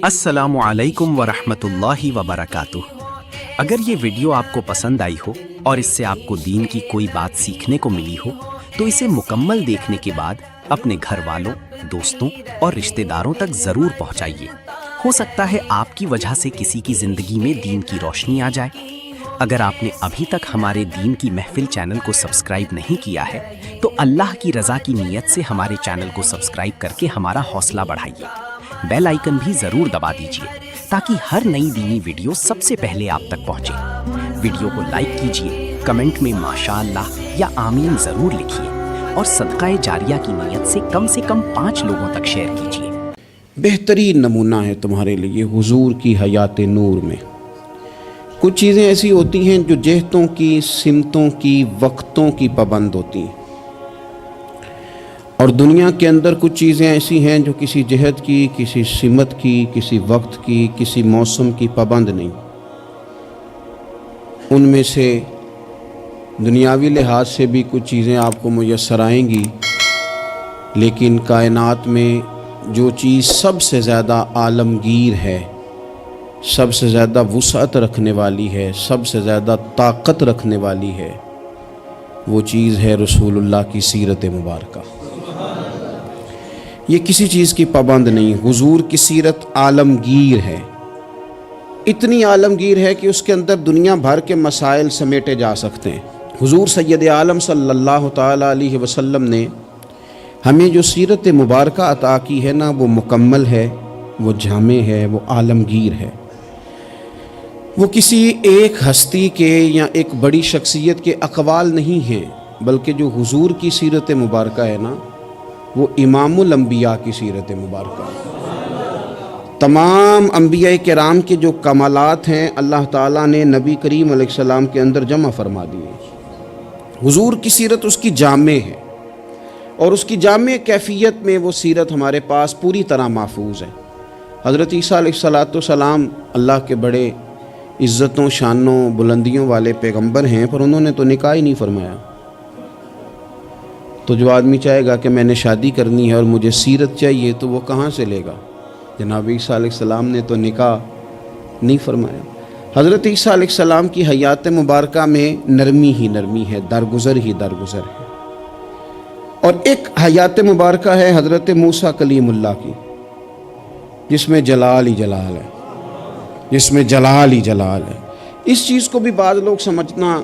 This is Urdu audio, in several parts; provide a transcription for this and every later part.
السلام علیکم ورحمۃ اللہ وبرکاتہ۔ اگر یہ ویڈیو آپ کو پسند آئی ہو اور اس سے آپ کو دین کی کوئی بات سیکھنے کو ملی ہو تو اسے مکمل دیکھنے کے بعد اپنے گھر والوں، دوستوں اور رشتہ داروں تک ضرور پہنچائیے۔ ہو سکتا ہے آپ کی وجہ سے کسی کی زندگی میں دین کی روشنی آ جائے۔ اگر آپ نے ابھی تک ہمارے دین کی محفل چینل کو سبسکرائب نہیں کیا ہے تو اللہ کی رضا کی نیت سے ہمارے چینل کو سبسکرائب کر کے ہمارا حوصلہ بڑھائیے۔ بیل آئیکن بھی ضرور دبا دیجیے تاکہ ہر نئی دینی ویڈیو سب سے پہلے آپ تک پہنچے۔ ویڈیو کو لائک کیجیے، کمنٹ میں ماشاءاللہ یا آمین ضرور لکھیے اور صدقہ جاریہ کی نیت سے کم 5 لوگوں تک شیئر کیجیے۔ بہترین نمونہ ہے تمہارے لیے حضور کی حیات نور میں۔ کچھ چیزیں ایسی ہوتی ہیں جو جہتوں کی، سمتوں کی، وقتوں کی پابند ہوتی ہیں، اور دنیا کے اندر کچھ چیزیں ایسی ہیں جو کسی جہت کی، کسی سمت کی، کسی وقت کی، کسی موسم کی پابند نہیں۔ ان میں سے دنیاوی لحاظ سے بھی کچھ چیزیں آپ کو میسر آئیں گی، لیکن کائنات میں جو چیز سب سے زیادہ عالمگیر ہے، سب سے زیادہ وسعت رکھنے والی ہے، سب سے زیادہ طاقت رکھنے والی ہے، وہ چیز ہے رسول اللہ کی سیرت مبارکہ۔ یہ کسی چیز کی پابند نہیں۔ حضور کی سیرت عالمگیر ہے، اتنی عالمگیر ہے کہ اس کے اندر دنیا بھر کے مسائل سمیٹے جا سکتے ہیں۔ حضور سید عالم صلی اللہ تعالیٰ علیہ وسلم نے ہمیں جو سیرت مبارکہ عطا کی ہے نا، وہ مکمل ہے، وہ جامع ہے، وہ عالمگیر ہے۔ وہ کسی ایک ہستی کے یا ایک بڑی شخصیت کے اقوال نہیں ہیں، بلکہ جو حضور کی سیرت مبارکہ ہے نا، وہ امام الانبیاء کی سیرت مبارکہ ہے۔ تمام انبیاء کرام کے جو کمالات ہیں اللہ تعالیٰ نے نبی کریم علیہ السلام کے اندر جمع فرما دیے۔ حضور کی سیرت اس کی جامع ہے، اور اس کی جامع کیفیت میں وہ سیرت ہمارے پاس پوری طرح محفوظ ہے۔ حضرت عیسیٰ علیہ السلام اللہ کے بڑے عزتوں، شانوں، بلندیوں والے پیغمبر ہیں، پر انہوں نے تو نکاح ہی نہیں فرمایا۔ تو جو آدمی چاہے گا کہ میں نے شادی کرنی ہے اور مجھے سیرت چاہیے تو وہ کہاں سے لے گا؟ جناب عیسیٰ علیہ السلام نے تو نکاح نہیں فرمایا۔ حضرت عیسیٰ علیہ السلام کی حیات مبارکہ میں نرمی ہی نرمی ہے، درگزر ہی درگزر ہے۔ اور ایک حیات مبارکہ ہے حضرت موسیٰ کلیم اللہ کی، جس میں جلال ہی جلال ہے، جس میں جلال ہی جلال ہے۔ اس چیز کو بھی بعض لوگ سمجھنا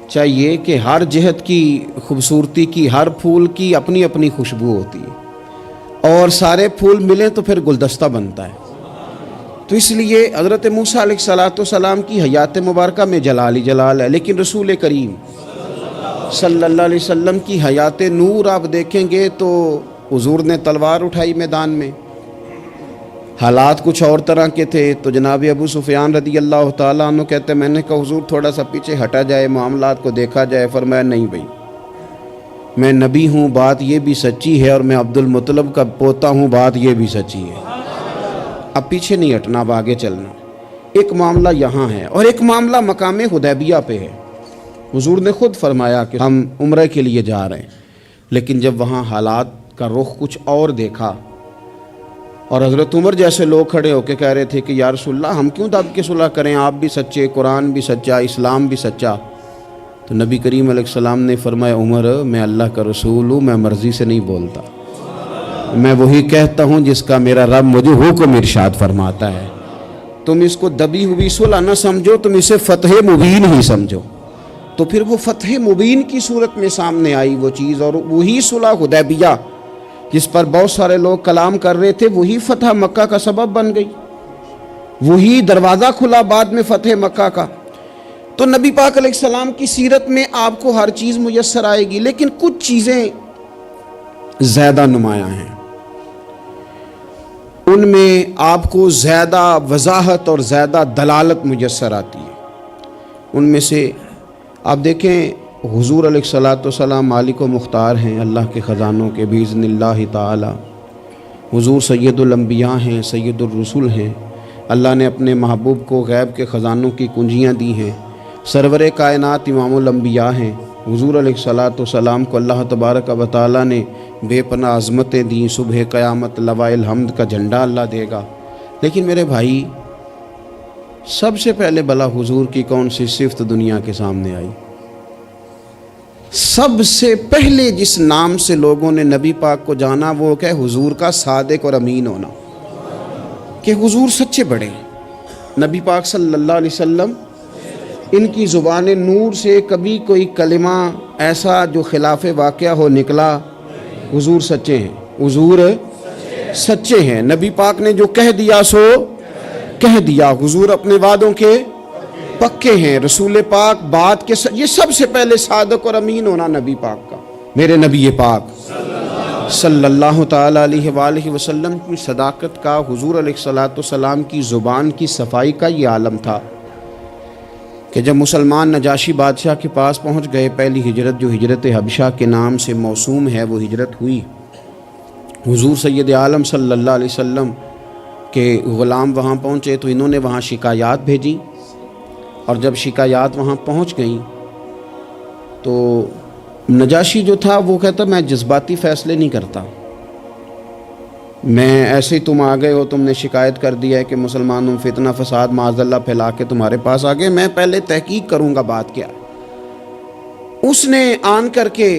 چاہیے کہ ہر جہت کی خوبصورتی کی، ہر پھول کی اپنی اپنی خوشبو ہوتی ہے، اور سارے پھول ملیں تو پھر گلدستہ بنتا ہے۔ تو اس لیے حضرت موسیٰ علیہ السلام کی حیات مبارکہ میں جلال ہی جلال ہے، لیکن رسول کریم صلی اللہ علیہ وسلم کی حیات نور آپ دیکھیں گے تو حضور نے تلوار اٹھائی میدان میں، حالات کچھ اور طرح کے تھے، تو جناب ابو سفیان رضی اللہ تعالیٰ عنہ کہتے ہیں میں نے کہا حضور تھوڑا سا پیچھے ہٹا جائے، معاملات کو دیکھا جائے۔ فرمایا نہیں بھائی، میں نبی ہوں، بات یہ بھی سچی ہے، اور میں عبد المطلب کا پوتا ہوں، بات یہ بھی سچی ہے۔ اب پیچھے نہیں ہٹنا، اب آگے چلنا۔ ایک معاملہ یہاں ہے، اور ایک معاملہ مقام حدیبیہ پہ ہے۔ حضور نے خود فرمایا کہ ہم عمرہ کے لیے جا رہے ہیں، لیکن جب وہاں حالات کا رخ کچھ اور دیکھا، اور حضرت عمر جیسے لوگ کھڑے ہو کے کہہ رہے تھے کہ یا رسول اللہ ہم کیوں دب کے صلح کریں، آپ بھی سچے، قرآن بھی سچا، اسلام بھی سچا۔ تو نبی کریم علیہ السلام نے فرمایا عمر میں اللہ کا رسول ہوں، میں مرضی سے نہیں بولتا، میں وہی کہتا ہوں جس کا میرا رب مجھے حکم ارشاد فرماتا ہے۔ تم اس کو دبی ہوئی صلح نہ سمجھو، تم اسے فتح مبین ہی سمجھو۔ تو پھر وہ فتح مبین کی صورت میں سامنے آئی وہ چیز، اور وہی صلح حدیبیہ جس پر بہت سارے لوگ کلام کر رہے تھے، وہی فتح مکہ کا سبب بن گئی، وہی دروازہ کھلا بعد میں فتح مکہ کا۔ تو نبی پاک علیہ السلام کی سیرت میں آپ کو ہر چیز میسر آئے گی، لیکن کچھ چیزیں زیادہ نمایاں ہیں، ان میں آپ کو زیادہ وضاحت اور زیادہ دلالت میسر آتی ہے۔ ان میں سے آپ دیکھیں حضور علیہ السلام مالک و مختار ہیں اللہ کے خزانوں کے باذن اللہ تعالی۔ حضور سید الانبیاء ہیں، سید الرسل ہیں، اللہ نے اپنے محبوب کو غیب کے خزانوں کی کنجیاں دی ہیں۔ سرور کائنات امام الانبیاء ہیں، حضور علیہ السلام کو اللہ تبارک و تعالیٰ نے بے پناہ عظمتیں دیں، صبح قیامت لواء الحمد کا جھنڈا اللہ دے گا۔ لیکن میرے بھائی سب سے پہلے بلا حضور کی کون سی صفت دنیا کے سامنے آئی؟ سب سے پہلے جس نام سے لوگوں نے نبی پاک کو جانا وہ کہ حضور کا صادق اور امین ہونا، کہ حضور سچے بڑے ہیں۔ نبی پاک صلی اللہ علیہ وسلم ان کی زبان نور سے کبھی کوئی کلمہ ایسا جو خلاف واقعہ ہو نکلا، حضور سچے ہیں، حضور سچے ہیں۔ نبی پاک نے جو کہہ دیا سو کہہ دیا، حضور اپنے وعدوں کے پکے ہیں۔ رسول پاک بات کے یہ سب سے پہلے صادق اور امین ہونا نبی پاک کا۔ میرے نبی پاک صلی اللہ تعالی علیہ وآلہ وسلم کی صداقت کا، حضور علیہ الصلوۃ والسلام کی زبان کی صفائی کا یہ عالم تھا کہ جب مسلمان نجاشی بادشاہ کے پاس پہنچ گئے، پہلی ہجرت جو ہجرت حبشہ کے نام سے موسوم ہے وہ ہجرت ہوئی۔ حضور سید عالم صلی اللہ علیہ وسلم کے غلام وہاں پہنچے تو انہوں نے وہاں شکایات بھیجی، اور جب شکایات وہاں پہنچ گئیں تو نجاشی جو تھا وہ کہتا میں جذباتی فیصلے نہیں کرتا، میں ایسے ہی تم آ گئے ہو، تم نے شکایت کر دیا ہے کہ مسلمانوں فتنہ فساد معاذ اللہ پھیلا کے تمہارے پاس آ گئے، میں پہلے تحقیق کروں گا بات کیا۔ اس نے آن کر کے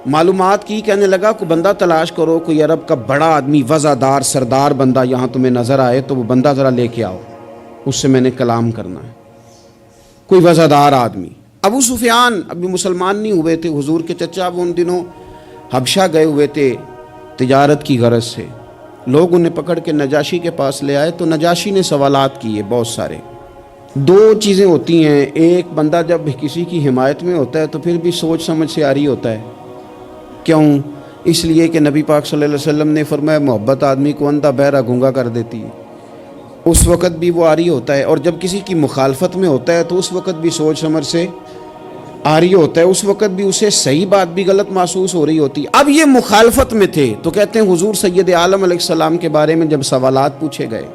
معلومات کی، کہنے لگا کوئی بندہ تلاش کرو، کوئی عرب کا بڑا آدمی وزادار سردار بندہ یہاں تمہیں نظر آئے تو وہ بندہ ذرا لے کے آؤ، اس سے میں نے کلام کرنا ہے، کوئی وزادار آدمی۔ ابو سفیان ابھی مسلمان نہیں ہوئے تھے، حضور کے چچا وہ ان دنوں حبشہ گئے ہوئے تھے تجارت کی غرض سے، لوگ انہیں پکڑ کے نجاشی کے پاس لے آئے تو نجاشی نے سوالات کیے بہت سارے۔ دو چیزیں ہوتی ہیں، ایک بندہ جب کسی کی حمایت میں ہوتا ہے تو پھر بھی سوچ سمجھ سے آری ہوتا ہے، کیوں؟ اس لیے کہ نبی پاک صلی اللہ علیہ وسلم نے فرمایا محبت آدمی کو اندھا بہرا گونگا کر دیتی ہے، اس وقت بھی وہ آری ہوتا ہے، اور جب کسی کی مخالفت میں ہوتا ہے تو اس وقت بھی سوچ سمجھ سے آری ہوتا ہے، اس وقت بھی اسے صحیح بات بھی غلط محسوس ہو رہی ہوتی۔ اب یہ مخالفت میں تھے تو کہتے ہیں حضور سید عالم علیہ السلام کے بارے میں جب سوالات پوچھے گئے،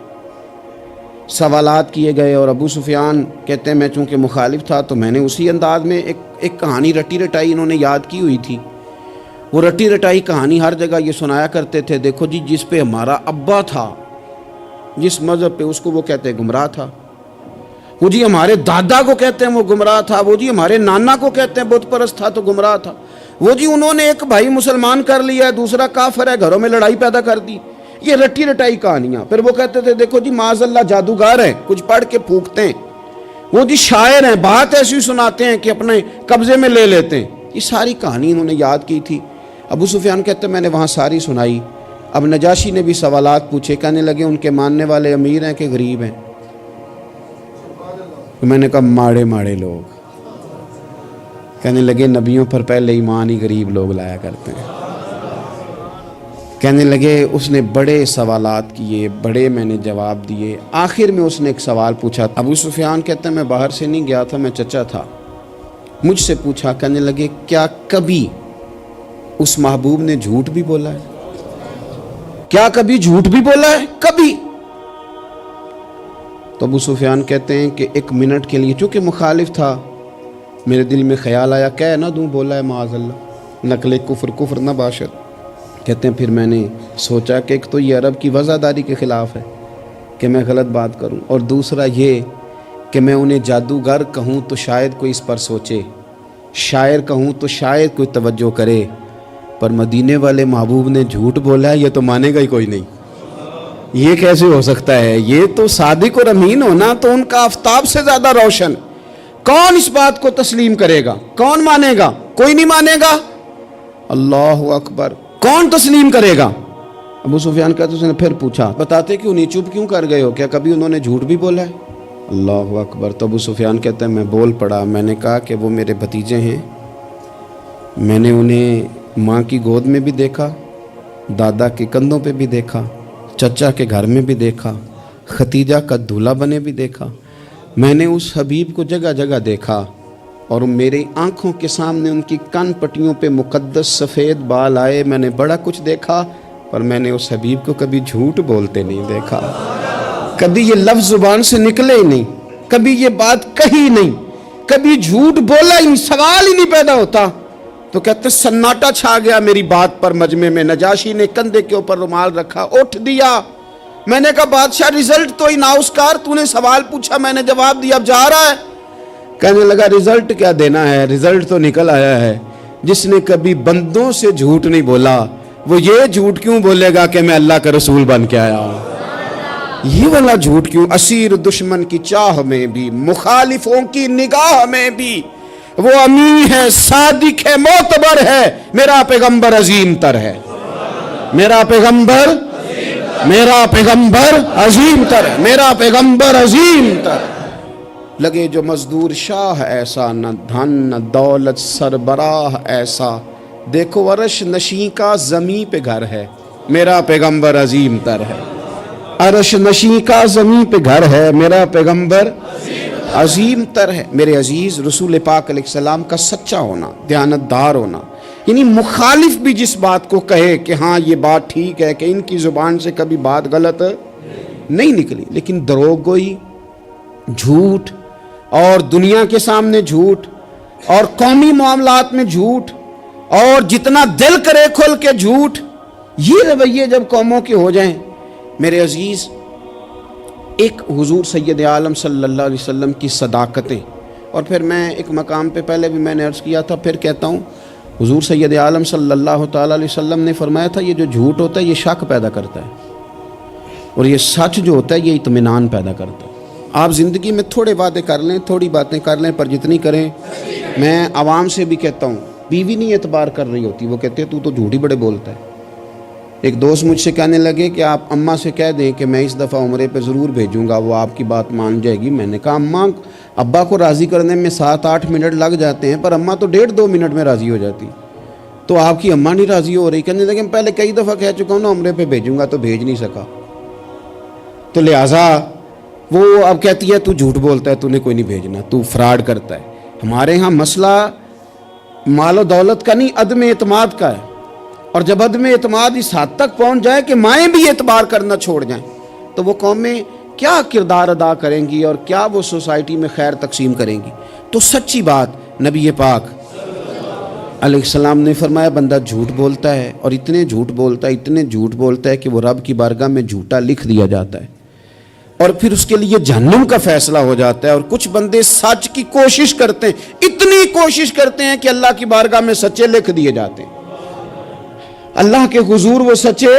سوالات کیے گئے، اور ابو سفیان کہتے ہیں میں چونکہ مخالف تھا تو میں نے اسی انداز میں ایک کہانی رٹی رٹائی انہوں نے یاد کی ہوئی تھی، وہ رٹی رٹائی کہانی ہر جگہ یہ سنایا کرتے تھے، دیکھو جی جس پہ ہمارا ابا تھا، جس مذہب پہ، اس کو وہ کہتے ہیں گمراہ تھا، وہ جی ہمارے دادا کو کہتے ہیں وہ گمراہ تھا، وہ جی ہمارے نانا کو کہتے ہیں بت پرست تھا تو گمراہ تھا، وہ جی انہوں نے ایک بھائی مسلمان کر لیا ہے دوسرا کافر ہے، گھروں میں لڑائی پیدا کر دی، یہ رٹی رٹائی کہانیاں۔ پھر وہ کہتے تھے دیکھو جی معاذ اللہ جادوگر ہیں، کچھ پڑھ کے پھونکتے ہیں، وہ جی شاعر ہیں، بات ایسی سناتے ہیں کہ اپنے قبضے میں لے لیتے ہیں، یہ ساری کہانی انہوں نے یاد کی تھی۔ ابو سفیان کہتے ہیں میں نے وہاں ساری سنائی۔ اب نجاشی نے بھی سوالات پوچھے، کہنے لگے ان کے ماننے والے امیر ہیں کہ غریب ہیں؟ میں نے کہا ماڑے ماڑے لوگ۔ کہنے لگے نبیوں پر پہلے ایمان ہی غریب لوگ لایا کرتے ہیں۔ کہنے لگے اس نے بڑے سوالات کیے، بڑے میں نے جواب دیے، آخر میں اس نے ایک سوال پوچھا۔ ابو سفیان کہتے ہیں میں باہر سے نہیں گیا تھا، میں چچا تھا، مجھ سے پوچھا، کہنے لگے کیا کبھی اس محبوب نے جھوٹ بھی بولا ہے؟ کیا کبھی جھوٹ بھی بولا ہے؟ کبھی؟ تو ابو سفیان کہتے ہیں کہ ایک منٹ کے لیے چونکہ مخالف تھا میرے دل میں خیال آیا کہہ نہ دوں بولا ہے معاذ اللہ، نقل کفر کفر نہ باشد۔ کہتے ہیں پھر میں نے سوچا کہ ایک تو یہ عرب کی وزاداری کے خلاف ہے کہ میں غلط بات کروں، اور دوسرا یہ کہ میں انہیں جادوگر کہوں تو شاید کوئی اس پر سوچے، شاعر کہوں تو شاید کوئی توجہ کرے، پر مدینے والے محبوب نے جھوٹ بولا ہے یہ تو مانے گا ہی کوئی نہیں، یہ کیسے ہو سکتا ہے؟ یہ تو صادق اور امین ہونا تو ان کا آفتاب سے زیادہ روشن، کون اس بات کو تسلیم کرے گا؟ کون مانے گا؟ کوئی نہیں مانے گا۔ اللہ اکبر، کون تسلیم کرے گا؟ ابو سفیان کہتے اس نے پھر پوچھا بتاتے کیوں نہیں، چپ کیوں کر گئے ہو، کیا کبھی انہوں نے جھوٹ بھی بولا ہے؟ اللہ اکبر۔ تو ابو سفیان کہتے ہیں میں بول پڑا، میں نے کہا کہ وہ میرے بھتیجے ہیں، میں نے انہیں ماں کی گود میں بھی دیکھا، دادا کے کندھوں پہ بھی دیکھا، چچا کے گھر میں بھی دیکھا، ختیجہ کا دولہا بنے بھی دیکھا، میں نے اس حبیب کو جگہ جگہ دیکھا، اور میری آنکھوں کے سامنے ان کی کان پٹیوں پہ مقدس سفید بال آئے، میں نے بڑا کچھ دیکھا، پر میں نے اس حبیب کو کبھی جھوٹ بولتے نہیں دیکھا، کبھی یہ لفظ زبان سے نکلے ہی نہیں، کبھی یہ بات کہی نہیں، کبھی جھوٹ بولا ہی نہیں، سوال ہی نہیں پیدا ہوتا۔ تو کہتے سناٹا چھا گیا میری بات پر مجمع میں، نجاشی نے کندھے کے اوپر رومال رکھا، اٹھ دیا، میں نے کہا بادشاہ رزلٹ تو اناؤسکار، تو نے سوال پوچھا میں نے جواب دیا، اب جا رہا ہے؟ کہنے لگا رزلٹ کیا دینا ہے، رزلٹ تو نکل آیا ہے۔ جس نے کبھی بندوں سے جھوٹ نہیں بولا وہ یہ جھوٹ کیوں بولے گا کہ میں اللہ کا رسول بن کے آیا ہوں؟ یہ والا جھوٹ کیوں؟ اسیر دشمن کی چاہ میں بھی، مخالفوں کی نگاہ میں بھی وہ امین ہے، صادق ہے، معتبر ہے، میرا پیغمبر عظیم تر ہے، میرا پیغمبر عظیم تر ہے، میرا پیغمبر عظیم تر ہے۔ لگے جو مزدور شاہ ایسا، نہ دھن نہ دولت سربراہ ایسا، دیکھو عرش نشیں کا زمیں پہ گھر ہے، میرا پیغمبر عظیم تر ہے۔ عرش نشیں کا زمیں پہ گھر ہے، میرا پیغمبر عظیم تر ہے۔ میرے عزیز، رسول پاک علیہ السلام کا سچا ہونا، دیانتدار ہونا، یعنی مخالف بھی جس بات کو کہے کہ ہاں یہ بات ٹھیک ہے، کہ ان کی زبان سے کبھی بات غلط نہیں نکلی، لیکن دروغ گوئی، جھوٹ، اور دنیا کے سامنے جھوٹ، اور قومی معاملات میں جھوٹ، اور جتنا دل کرے کھل کے جھوٹ، یہ رویے جب قوموں کے ہو جائیں، میرے عزیز، ایک حضور سید عالم صلی اللہ علیہ وسلم کی صداقتیں، اور پھر میں ایک مقام پہ پہلے بھی میں نے عرض کیا تھا، پھر کہتا ہوں، حضور سید عالم صلی اللہ تعالیٰ علیہ وسلم نے فرمایا تھا یہ جو جھوٹ ہوتا ہے یہ شک پیدا کرتا ہے، اور یہ سچ جو ہوتا ہے یہ اطمینان پیدا کرتا ہے۔ آپ زندگی میں تھوڑے باتیں کر لیں، تھوڑی باتیں کر لیں، پر جتنی کریں، میں عوام سے بھی کہتا ہوں، بیوی نہیں اعتبار کر رہی ہوتی، وہ کہتے ہیں تو جھوٹ ہی بڑے بولتا ہے۔ ایک دوست مجھ سے کہنے لگے کہ آپ اماں سے کہہ دیں کہ میں اس دفعہ عمرے پہ ضرور بھیجوں گا، وہ آپ کی بات مان جائے گی۔ میں نے کہا اماں ابا کو راضی کرنے میں 7-8 منٹ لگ جاتے ہیں، پر اماں تو 1.5-2 منٹ میں راضی ہو جاتی، تو آپ کی اماں نہیں راضی ہو رہی۔ کہنے لگے میں پہلے کئی دفعہ کہہ چکا ہوں نا عمرے پہ بھیجوں گا، تو بھیج نہیں سکا، تو لہٰذا وہ اب کہتی ہے تو جھوٹ بولتا ہے، تو نے کوئی نہیں بھیجنا، تو فراڈ کرتا ہے۔ ہمارے ہاں مسئلہ مال و دولت کا نہیں، عدم اعتماد کا ہے، اور جب عدم اعتماد اس حد تک پہنچ جائے کہ مائیں بھی اعتبار کرنا چھوڑ جائیں، تو وہ قومیں کیا کردار ادا کریں گی اور کیا وہ سوسائٹی میں خیر تقسیم کریں گی؟ تو سچی بات، نبی پاک علیہ السلام نے فرمایا بندہ جھوٹ بولتا ہے، اور اتنے جھوٹ بولتا ہے کہ وہ رب کی بارگاہ میں جھوٹا لکھ دیا جاتا ہے، اور پھر اس کے لیے جہنم کا فیصلہ ہو جاتا ہے۔ اور کچھ بندے سچ کی کوشش کرتے ہیں، اتنی کوشش کرتے ہیں کہ اللہ کی بارگاہ میں سچے لکھ دیے جاتے ہیں، اللہ کے حضور وہ سچے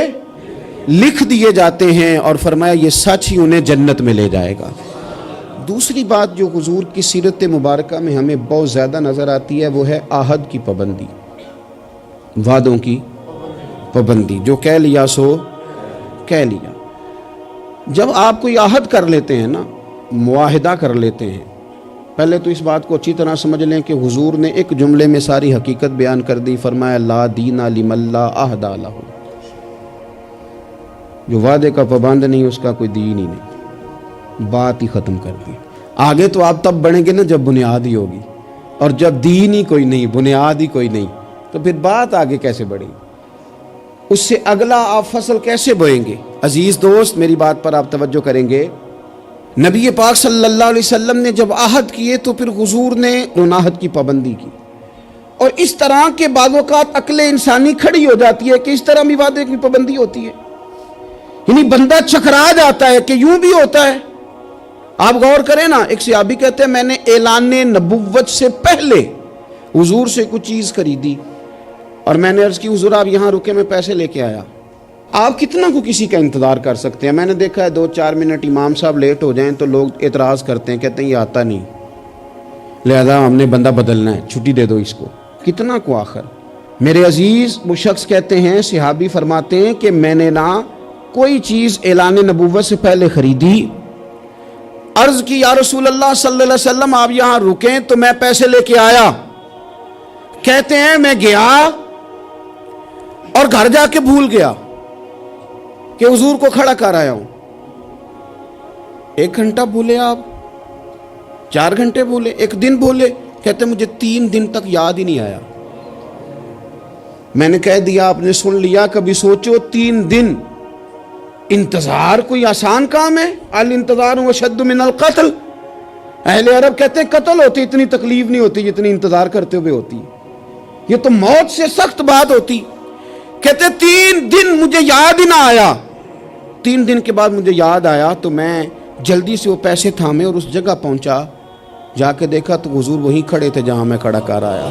لکھ دیے جاتے ہیں، اور فرمایا یہ سچ ہی انہیں جنت میں لے جائے گا۔ دوسری بات جو حضور کی سیرت مبارکہ میں ہمیں بہت زیادہ نظر آتی ہے وہ ہے عہد کی پابندی، وعدوں کی پابندی، جو کہہ لیا سو کہہ لیا۔ جب آپ کوئی عہد کر لیتے ہیں نا، معاہدہ کر لیتے ہیں، پہلے تو اس بات کو اچھی طرح سمجھ لیں کہ حضور نے ایک جملے میں ساری حقیقت بیان کر دی، فرمایا لا دین لمن لا عہد لہ، جو وعدے کا پابند نہیں اس کا کوئی دین ہی نہیں، بات ہی ختم کر دی۔ آگے تو آپ تب بڑھیں گے نا جب بنیاد ہی ہوگی، اور جب دین ہی کوئی نہیں، بنیاد ہی کوئی نہیں، تو پھر بات آگے کیسے بڑھے گی؟ اس سے اگلا آپ فصل کیسے بوئیں گے؟ عزیز دوست، میری بات پر آپ توجہ کریں گے، نبی پاک صلی اللہ علیہ وسلم نے جب عہد کیے تو پھر حضور نے ان عہد کی پابندی کی، اور اس طرح کے بعض اوقات عقل انسانی کھڑی ہو جاتی ہے کہ اس طرح بھی وعدے کی پابندی ہوتی ہے، یعنی بندہ چکرا جاتا ہے کہ یوں بھی ہوتا ہے۔ آپ غور کریں نا، ایک صحابی کہتے ہیں میں نے اعلان نبوت سے پہلے حضور سے کچھ چیز خریدی، اور میں نے عرض کی حضور آپ یہاں رکے، میں پیسے لے کے آیا۔ آپ کتنا کو کسی کا انتظار کر سکتے ہیں؟ میں نے دیکھا ہے 2-4 منٹ امام صاحب لیٹ ہو جائیں تو لوگ اعتراض کرتے ہیں، کہتے ہیں یہ آتا نہیں، لہذا ہم نے بندہ بدلنا ہے، چھٹی دے دو اس کو۔ کتنا کو آخر؟ میرے عزیز، وہ شخص کہتے ہیں، صحابی فرماتے ہیں کہ میں نے نہ کوئی چیز اعلان نبوت سے پہلے خریدی، عرض کی یا رسول اللہ صلی اللہ علیہ وسلم آپ یہاں رکیں تو میں پیسے لے کے آیا۔ کہتے ہیں میں گیا اور گھر جا کے بھول گیا کہ حضور کو کھڑا کر آیا ہوں۔ 1 گھنٹہ بھولے آپ، 4 گھنٹے بھولے، 1 دن بھولے، کہتے مجھے 3 دن تک یاد ہی نہیں آیا۔ میں نے کہہ دیا آپ نے سن لیا، کبھی سوچو 3 دن انتظار کوئی آسان کام ہے؟ الانتظار اشد من القتل، اہل عرب کہتے ہیں قتل ہوتی اتنی تکلیف نہیں ہوتی جتنی انتظار کرتے ہوئے ہوتی، یہ تو موت سے سخت بات ہوتی۔ کہتے 3 دن مجھے یاد ہی نہ آیا، 3 دن کے بعد مجھے یاد آیا تو میں جلدی سے وہ پیسے تھامے اور اس جگہ پہنچا، جا کے دیکھا تو حضور وہیں کھڑے تھے جہاں میں کھڑا کر آیا۔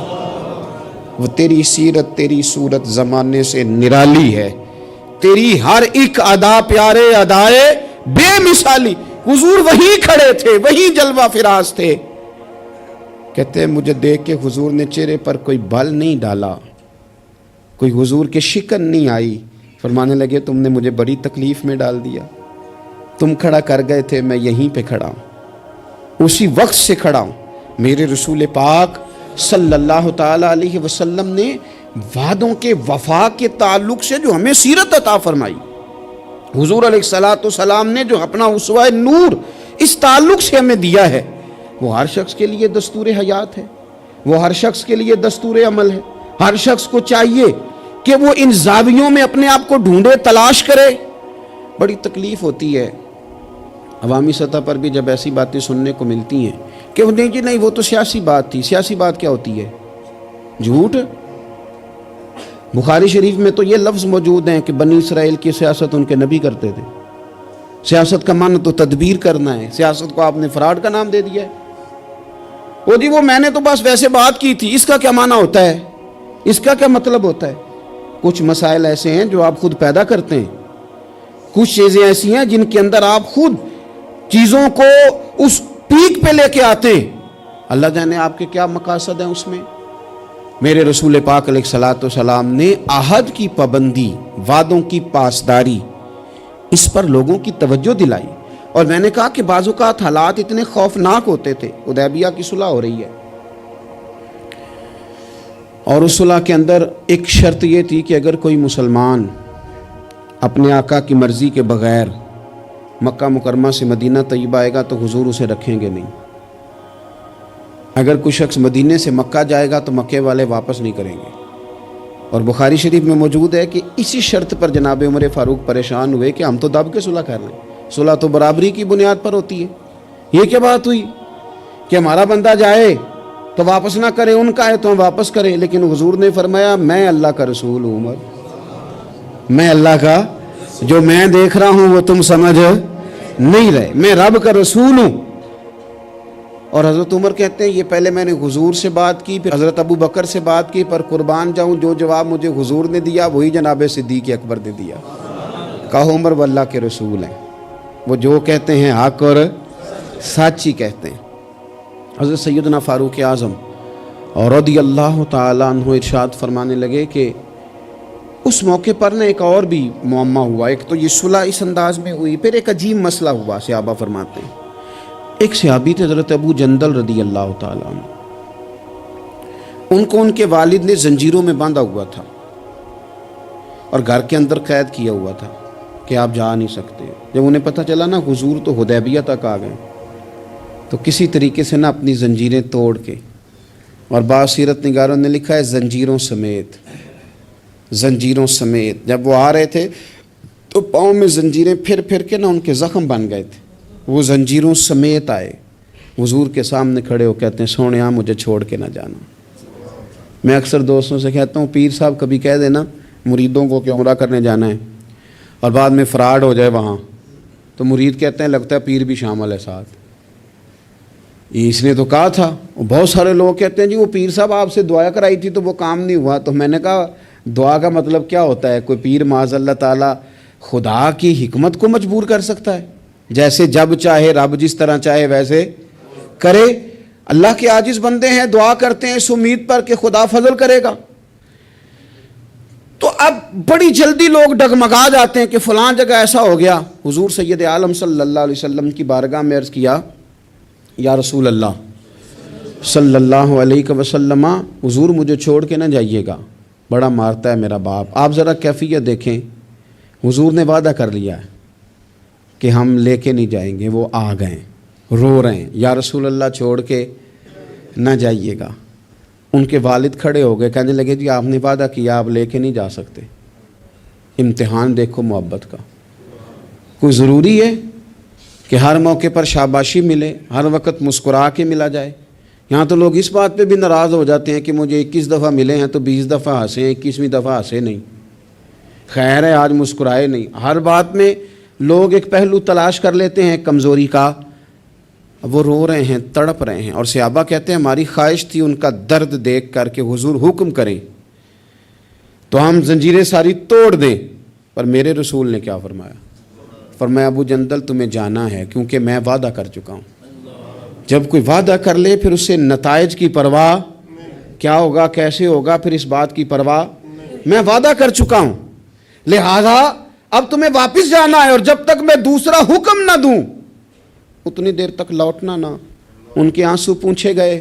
وہ تیری سیرت تیری صورت زمانے سے نرالی ہے، تیری ہر ایک ادا پیارے ادائے بے مثالی۔ حضور وہیں کھڑے تھے، وہیں جلوہ فراز تھے۔ کہتے ہیں مجھے دیکھ کے حضور نے چہرے پر کوئی بل نہیں ڈالا، کوئی حضور کے شکن نہیں آئی۔ فرمانے لگے تم نے مجھے بڑی تکلیف میں ڈال دیا، تم کھڑا کر گئے تھے، میں یہیں پہ کھڑا ہوں، اسی وقت سے کھڑا ہوں۔ میرے رسول پاک صلی اللہ تعالیٰ علیہ وسلم نے وعدوں کے وفا کے تعلق سے جو ہمیں سیرت عطا فرمائی، حضور علیہ السلام نے جو اپنا اسوہ نور اس تعلق سے ہمیں دیا ہے، وہ ہر شخص کے لیے دستور حیات ہے، وہ ہر شخص کے لیے دستور عمل ہے۔ ہر شخص کو چاہیے کہ وہ ان زاویوں میں اپنے آپ کو ڈھونڈے، تلاش کرے۔ بڑی تکلیف ہوتی ہے عوامی سطح پر بھی جب ایسی باتیں سننے کو ملتی ہیں کہ نہیں جی نہیں وہ تو سیاسی بات تھی۔ سیاسی بات کیا ہوتی ہے؟ جھوٹ۔ بخاری شریف میں تو یہ لفظ موجود ہیں کہ بنی اسرائیل کی سیاست ان کے نبی کرتے تھے۔ سیاست کا معنی تو تدبیر کرنا ہے، سیاست کو آپ نے فراڈ کا نام دے دیا ہے۔ وہ جی وہ میں نے تو بس ویسے بات کی تھی، اس کا کیا معنی ہوتا ہے؟ اس کا کیا مطلب ہوتا ہے؟ کچھ مسائل ایسے ہیں جو آپ خود پیدا کرتے ہیں، کچھ چیزیں ایسی ہیں جن کے اندر آپ خود چیزوں کو اس پیک پہ لے کے آتے ہیں۔ اللہ جانے آپ کے کیا مقاصد ہیں اس میں۔ میرے رسول پاک علیہ السلام نے عہد کی پابندی، وعدوں کی پاسداری، اس پر لوگوں کی توجہ دلائی۔ اور میں نے کہا کہ بعض اوقات حالات اتنے خوفناک ہوتے تھے۔ حدیبیہ کی صلح ہو رہی ہے اور اس صلح کے اندر ایک شرط یہ تھی کہ اگر کوئی مسلمان اپنے آقا کی مرضی کے بغیر مکہ مکرمہ سے مدینہ طیبہ آئے گا تو حضور اسے رکھیں گے نہیں۔ اگر کوئی شخص مدینے سے مکہ جائے گا تو مکے والے واپس نہیں کریں گے۔ اور بخاری شریف میں موجود ہے کہ اسی شرط پر جناب عمر فاروق پریشان ہوئے کہ ہم تو دب کے صلح کر رہے ہیں، صلح تو برابری کی بنیاد پر ہوتی ہے۔ یہ کیا بات ہوئی کہ ہمارا بندہ جائے تو واپس نہ کرے، ان کا ہے تو ہم واپس کریں؟ لیکن حضور نے فرمایا میں اللہ کا رسول ہوں، عمر میں اللہ کا، جو میں دیکھ رہا ہوں وہ تم سمجھ نہیں رہے، میں رب کا رسول ہوں۔ اور حضرت عمر کہتے ہیں یہ پہلے میں نے حضور سے بات کی، پھر حضرت ابو بکر سے بات کی، پر قربان جاؤں جو جواب مجھے حضور نے دیا وہی جناب صدیق اکبر نے دیا۔ کہو عمر وہ اللہ کے رسول ہیں، وہ جو کہتے ہیں حق اور سچ ہی کہتے ہیں۔ حضرت سیدنا فاروق اعظم اور رضی اللہ تعالیٰ عنہ ارشاد فرمانے لگے کہ اس موقع پر نے ایک اور بھی معمہ ہوا۔ ایک تو یہ صلح اس انداز میں ہوئی، پھر ایک عجیب مسئلہ ہوا۔ صحابہ فرماتے ہیں ایک صحابی تھے حضرت ابو جندل رضی اللہ تعالیٰ عنہ، ان کو ان کے والد نے زنجیروں میں باندھا ہوا تھا اور گھر کے اندر قید کیا ہوا تھا کہ آپ جا نہیں سکتے۔ جب انہیں پتہ چلا نا حضور تو حدیبیہ تک آ گئے تو کسی طریقے سے نا اپنی زنجیریں توڑ کے، اور بعض سیرت نگاروں نے لکھا ہے زنجیروں سمیت جب وہ آ رہے تھے تو پاؤں میں زنجیریں پھر کے نا ان کے زخم بن گئے تھے، وہ زنجیروں سمیت آئے حضور کے سامنے کھڑے ہو، کہتے ہیں سونیا مجھے چھوڑ کے نہ جانا۔ میں اکثر دوستوں سے کہتا ہوں پیر صاحب کبھی کہہ دینا مریدوں کو کہ عمرہ کرنے جانا ہے اور بعد میں فراڈ ہو جائے وہاں، تو مرید کہتے ہیں لگتا ہے پیر بھی شامل ہے ساتھ، اس نے تو کہا تھا۔ بہت سارے لوگ کہتے ہیں جی وہ پیر صاحب آپ سے دعا کرائی تھی تو وہ کام نہیں ہوا۔ تو میں نے کہا دعا کا مطلب کیا ہوتا ہے؟ کوئی پیر معاذ اللہ تعالیٰ خدا کی حکمت کو مجبور کر سکتا ہے؟ جیسے جب چاہے رب جس طرح چاہے ویسے کرے۔ اللہ کے عاجز بندے ہیں، دعا کرتے ہیں اس امید پر کہ خدا فضل کرے گا۔ تو اب بڑی جلدی لوگ ڈگمگا جاتے ہیں کہ فلاں جگہ ایسا ہو گیا۔ حضور سید عالم صلی اللہ علیہ وسلم کی بارگاہ میں عرض کیا یا رسول اللہ صلی اللہ علیہ وسلم، حضور مجھے چھوڑ کے نہ جائیے گا، بڑا مارتا ہے میرا باپ۔ آپ ذرا کیفیت دیکھیں، حضور نے وعدہ کر لیا ہے کہ ہم لے کے نہیں جائیں گے، وہ آ گئے رو رہے ہیں، یا رسول اللہ چھوڑ کے نہ جائیے گا۔ ان کے والد کھڑے ہو گئے، کہنے لگے جی آپ نے وعدہ کیا، آپ لے کے نہیں جا سکتے۔ امتحان دیکھو محبت کا، کوئی ضروری ہے کہ ہر موقع پر شاباشی ملے، ہر وقت مسکرا کے ملا جائے؟ یہاں تو لوگ اس بات پہ بھی ناراض ہو جاتے ہیں کہ مجھے 21 دفعہ ملے ہیں تو 20 دفعہ ہنسے، 21ویں دفعہ ہنسے نہیں، خیر ہے آج مسکرائے نہیں۔ ہر بات میں لوگ ایک پہلو تلاش کر لیتے ہیں کمزوری کا، وہ رو رہے ہیں، تڑپ رہے ہیں، اور صحابہ کہتے ہیں ہماری خواہش تھی ان کا درد دیکھ کر کہ حضور حکم کریں تو ہم زنجیریں ساری توڑ دیں، پر میرے رسول نے کیا فرمایا؟ فرمایا ابو جندل تمہیں جانا ہے، کیونکہ میں وعدہ کر چکا ہوں۔ جب کوئی وعدہ کر لے پھر اس سے نتائج کی پرواہ، کیا ہوگا کیسے ہوگا، پھر اس بات کی پرواہ، میں وعدہ کر چکا ہوں، لہذا اب تمہیں واپس جانا ہے، اور جب تک میں دوسرا حکم نہ دوں اتنی دیر تک لوٹنا نہ۔ ان کے آنسو پونچھے گئے،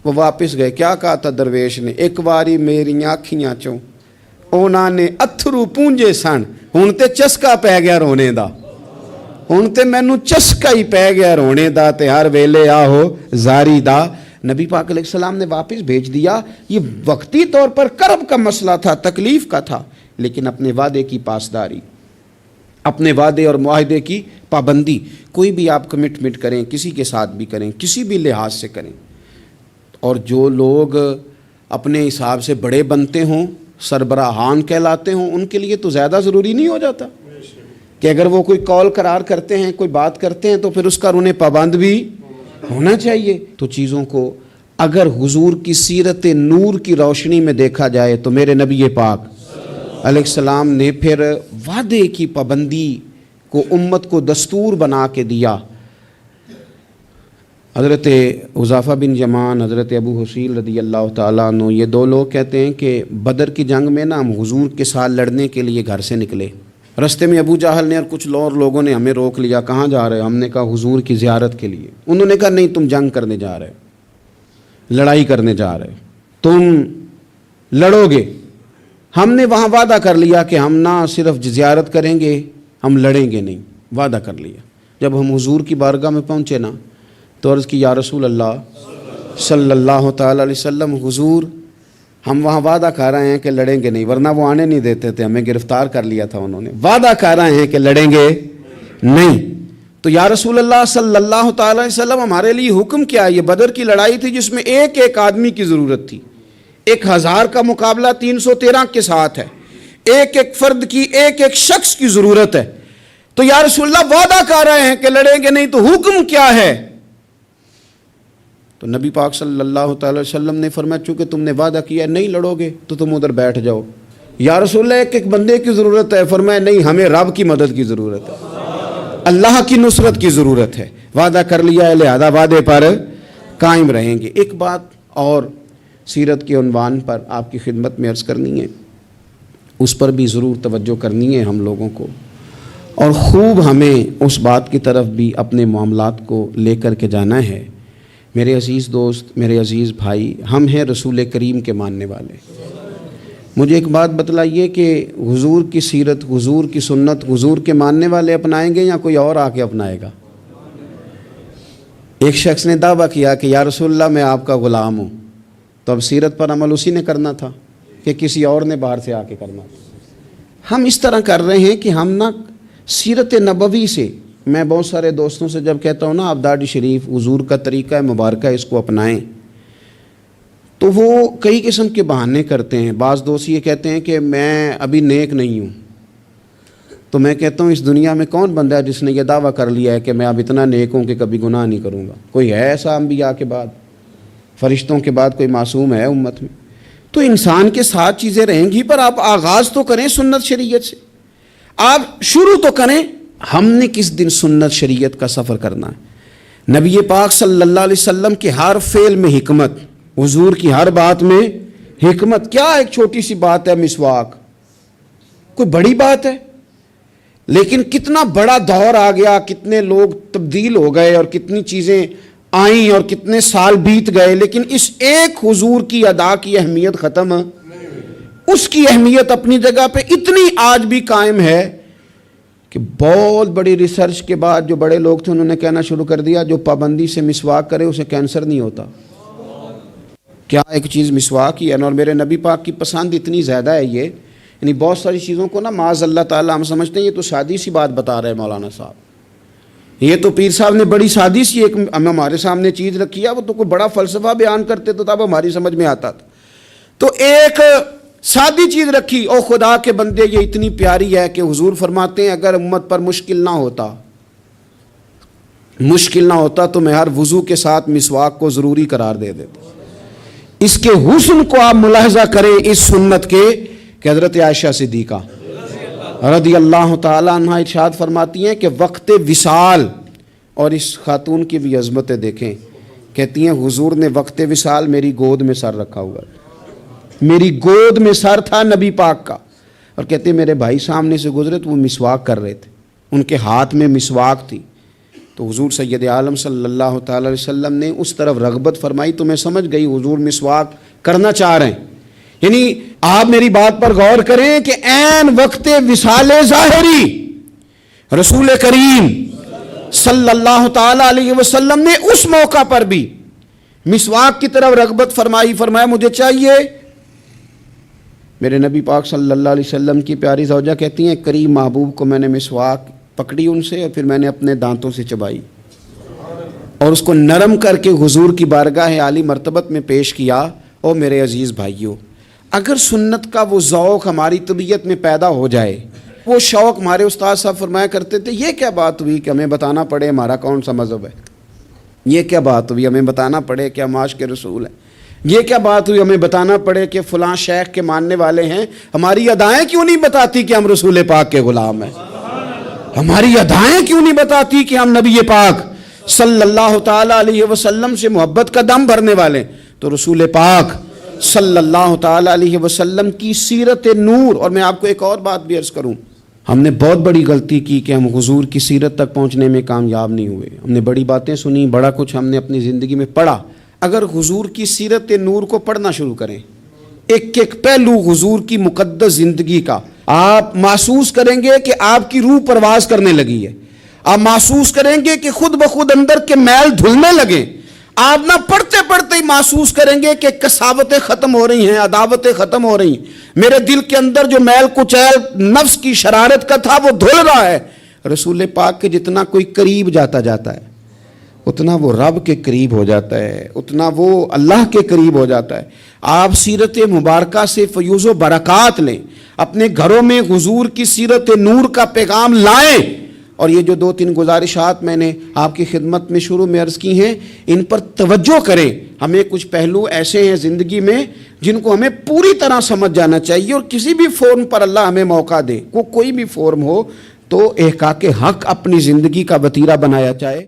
وہ واپس گئے۔ کیا کہا تھا درویش نے؟ ایک واری میری آنکھیاں چوں اونا نے اتھرو پونجے سن، ہن تے چسکا پی گیا رونے دا، ہن تے مینوں چسکا ہی پی گیا رونے دا، تے ہر ویلے آہو زاری دا۔ نبی پاک علیہ السلام نے واپس بھیج دیا۔ یہ وقتی طور پر کرب کا مسئلہ تھا، تکلیف کا تھا، لیکن اپنے وعدے کی پاسداری، اپنے وعدے اور معاہدے کی پابندی، کوئی بھی آپ کمٹمنٹ کریں، کسی کے ساتھ بھی کریں، کسی بھی لحاظ سے کریں، اور جو لوگ اپنے حساب سے بڑے بنتے ہوں، سربراہان کہلاتے ہوں، ان کے لیے تو زیادہ ضروری نہیں ہو جاتا کہ اگر وہ کوئی کال قرار کرتے ہیں، کوئی بات کرتے ہیں، تو پھر اس کا انہیں پابند بھی ہونا چاہیے۔ تو چیزوں کو اگر حضور کی سیرت نور کی روشنی میں دیکھا جائے تو میرے نبی پاک علیہ السلام نے پھر وعدے کی پابندی کو امت کو دستور بنا کے دیا۔ حضرت حذیفہ بن یمان، حضرت ابو حسیل رضی اللہ تعالیٰ عنہ، یہ دو لوگ کہتے ہیں کہ بدر کی جنگ میں نا ہم حضور کے ساتھ لڑنے کے لیے گھر سے نکلے، رستے میں ابو جہل نے اور کچھ اور لوگوں نے ہمیں روک لیا، کہاں جا رہے ہو؟ ہم نے کہا حضور کی زیارت کے لیے۔ انہوں نے کہا نہیں، تم جنگ کرنے جا رہے ہو، لڑائی کرنے جا رہے ہو، تم لڑو گے۔ ہم نے وہاں وعدہ کر لیا کہ ہم نہ صرف زیارت کریں گے، ہم لڑیں گے نہیں، وعدہ کر لیا۔ جب ہم حضور کی بارگاہ میں پہنچے نا تو عرض کی یا رسول اللہ صلی اللہ تعالیٰ علیہ وسلم، حضور ہم وہاں وعدہ کر رہے ہیں کہ لڑیں گے نہیں، ورنہ وہ آنے نہیں دیتے تھے، ہمیں گرفتار کر لیا تھا انہوں نے، وعدہ کر رہے ہیں کہ لڑیں گے نہیں۔ تو یا رسول اللہ صلی اللہ تعالیٰ علیہ وسلم ہمارے لیے حکم کیا ہے؟ یہ بدر کی لڑائی تھی جس میں ایک ایک آدمی کی ضرورت تھی، 1000 کا مقابلہ 313 کے ساتھ ہے، ایک ایک فرد کی، ایک ایک شخص کی ضرورت ہے۔ تو یا رسول اللہ وعدہ کر رہے ہیں کہ لڑیں گے نہیں، تو حکم کیا ہے؟ تو نبی پاک صلی اللہ تعالی وسلم نے فرمایا چونکہ تم نے وعدہ کیا نہیں لڑو گے تو تم ادھر بیٹھ جاؤ۔ یا رسول اللہ ایک ایک بندے کی ضرورت ہے، فرمایا نہیں، ہمیں رب کی مدد کی ضرورت ہے، اللہ کی نصرت کی ضرورت ہے، وعدہ کر لیا ہے لہذا وعدے پر قائم رہیں گے۔ ایک بات اور سیرت کے عنوان پر آپ کی خدمت میں عرض کرنی ہے، اس پر بھی ضرور توجہ کرنی ہے ہم لوگوں کو، اور خوب ہمیں اس بات کی طرف بھی اپنے معاملات کو لے کر کے جانا ہے۔ میرے عزیز دوست، میرے عزیز بھائی، ہم ہیں رسول کریم کے ماننے والے۔ مجھے ایک بات بتلائیے کہ حضور کی سیرت، حضور کی سنت حضور کے ماننے والے اپنائیں گے یا کوئی اور آ کے اپنائے گا؟ ایک شخص نے دعویٰ کیا کہ یا رسول اللہ میں آپ کا غلام ہوں، تو اب سیرت پر عمل اسی نے کرنا تھا کہ کسی اور نے باہر سے آ کے کرنا تھا؟ ہم اس طرح کر رہے ہیں کہ ہم نہ سیرت نبوی سے، میں بہت سارے دوستوں سے جب کہتا ہوں نا آپ داڑھی شریف حضور کا طریقہ ہے مبارکہ اس کو اپنائیں، تو وہ کئی قسم کے بہانے کرتے ہیں۔ بعض دوست یہ کہتے ہیں کہ میں ابھی نیک نہیں ہوں، تو میں کہتا ہوں اس دنیا میں کون بندہ ہے جس نے یہ دعویٰ کر لیا ہے کہ میں اب اتنا نیک ہوں کہ کبھی گناہ نہیں کروں گا؟ کوئی ہے ایسا انبیاء کے بعد، فرشتوں کے بعد کوئی معصوم ہے امت میں؟ تو انسان کے ساتھ چیزیں رہیں گی، پر آپ آغاز تو کریں سنت شریعت سے، آپ شروع تو کریں۔ ہم نے کس دن سنت شریعت کا سفر کرنا ہے؟ نبی پاک صلی اللہ علیہ وسلم کے ہر فعل میں حکمت، حضور کی ہر بات میں حکمت۔ کیا ایک چھوٹی سی بات ہے مسواک، کوئی بڑی بات ہے؟ لیکن کتنا بڑا دور آ گیا، کتنے لوگ تبدیل ہو گئے اور کتنی چیزیں آئیں اور کتنے سال بیت گئے، لیکن اس ایک حضور کی ادا کی اہمیت ختم، اس کی اہمیت اپنی جگہ پہ اتنی آج بھی قائم ہے کہ بہت بڑی ریسرچ کے بعد جو بڑے لوگ تھے انہوں نے کہنا شروع کر دیا جو پابندی سے مسواک کرے اسے کینسر نہیں ہوتا۔ کیا ایک چیز مسواک ہی ہے، اور میرے نبی پاک کی پسند اتنی زیادہ ہے یہ، یعنی بہت ساری چیزوں کو نا معاذ اللہ تعالیٰ ہم سمجھتے ہیں یہ تو سادی سی بات بتا رہے ہیں مولانا صاحب، یہ تو پیر صاحب نے بڑی سادی سی ایک ہمارے سامنے چیز رکھی ہے، وہ تو کوئی بڑا فلسفہ بیان کرتے تو تب ہماری سمجھ میں آتا تھا۔ تو ایک سادی چیز رکھی. او خدا کے بندے یہ اتنی پیاری ہے کہ حضور فرماتے ہیں اگر امت پر مشکل نہ ہوتا تو میں ہر وضو کے ساتھ مسواک کو ضروری قرار دے دیتا. اس کے حسن کو آپ ملاحظہ کریں اس سنت کے کہ حضرت عائشہ صدیقہ رضی اللہ تعالیٰ عنہ ارشاد فرماتی ہیں کہ وقت وصال، اور اس خاتون کی بھی عظمتیں دیکھیں، کہتی ہیں حضور نے وقت وصال میری گود میں سر رکھا ہوا، میری گود میں سر تھا نبی پاک کا، اور کہتے ہیں میرے بھائی سامنے سے گزرے تو وہ مسواک کر رہے تھے، ان کے ہاتھ میں مسواک تھی، تو حضور سید عالم صلی اللہ تعالی علیہ وسلم نے اس طرف رغبت فرمائی تو میں سمجھ گئی حضور مسواک کرنا چاہ رہے ہیں. یعنی آپ میری بات پر غور کریں کہ عین وقت وصال ظاہری رسول کریم صلی اللہ تعالی علیہ وسلم نے اس موقع پر بھی مسواک کی طرف رغبت فرمایا مجھے چاہیے. میرے نبی پاک صلی اللہ علیہ وسلم کی پیاری زوجہ کہتی ہیں کریم محبوب کو میں نے مسواک پکڑی ان سے اور پھر میں نے اپنے دانتوں سے چبائی اور اس کو نرم کر کے حضور کی بارگاہ عالی مرتبت میں پیش کیا. اور میرے عزیز بھائیوں، اگر سنت کا وہ ذوق ہماری طبیعت میں پیدا ہو جائے، وہ شوق، ہمارے استاد صاحب فرمایا کرتے تھے یہ کیا بات ہوئی کہ ہمیں بتانا پڑے ہمارا کون سا مذہب ہے، یہ کیا بات ہوئی ہمیں بتانا پڑے کہ ہم عاشق رسول ہیں، یہ کیا بات ہوئی ہمیں بتانا پڑے کہ فلاں شیخ کے ماننے والے ہیں، ہماری ادائیں کیوں نہیں بتاتی کہ ہم رسول پاک کے غلام ہیں، ہماری ادائیں کیوں نہیں بتاتی کہ ہم نبی پاک صلی اللہ تعالی علیہ وسلم سے محبت کا دم بھرنے والے. تو رسول پاک صلی اللہ تعالی علیہ وسلم کی سیرت نور. اور میں آپ کو ایک اور بات بھی عرض کروں، ہم نے بہت بڑی غلطی کی کہ ہم حضور کی سیرت تک پہنچنے میں کامیاب نہیں ہوئے. ہم نے بڑی باتیں سنی، بڑا کچھ ہم نے اپنی زندگی میں پڑھا. اگر حضور کی سیرت نور کو پڑھنا شروع کریں، ایک ایک پہلو حضور کی مقدس زندگی کا، آپ محسوس کریں گے کہ آپ کی روح پرواز کرنے لگی ہے. آپ محسوس کریں گے کہ خود بخود اندر کے میل دھلنے لگے. آپ نہ پڑھتے پڑھتے ہی محسوس کریں گے کہ کساوتیں ختم ہو رہی ہیں، عداوتیں ختم ہو رہی ہیں، میرے دل کے اندر جو میل کچیل نفس کی شرارت کا تھا وہ دھل رہا ہے. رسول پاک کے جتنا کوئی قریب جاتا ہے اتنا وہ رب کے قریب ہو جاتا ہے، اتنا وہ اللہ کے قریب ہو جاتا ہے. آپ سیرت مبارکہ سے فیوز و برکات لیں، اپنے گھروں میں حضور کی سیرت نور کا پیغام لائیں. اور یہ جو 2-3 گزارشات میں نے آپ کی خدمت میں شروع میں عرض کی ہیں، ان پر توجہ کریں. ہمیں کچھ پہلو ایسے ہیں زندگی میں جن کو ہمیں پوری طرح سمجھ جانا چاہیے، اور کسی بھی فورم پر اللہ ہمیں موقع دے، کوئی بھی فورم ہو، تو احقاق حق اپنی زندگی کا وتیرہ بنایا جائے.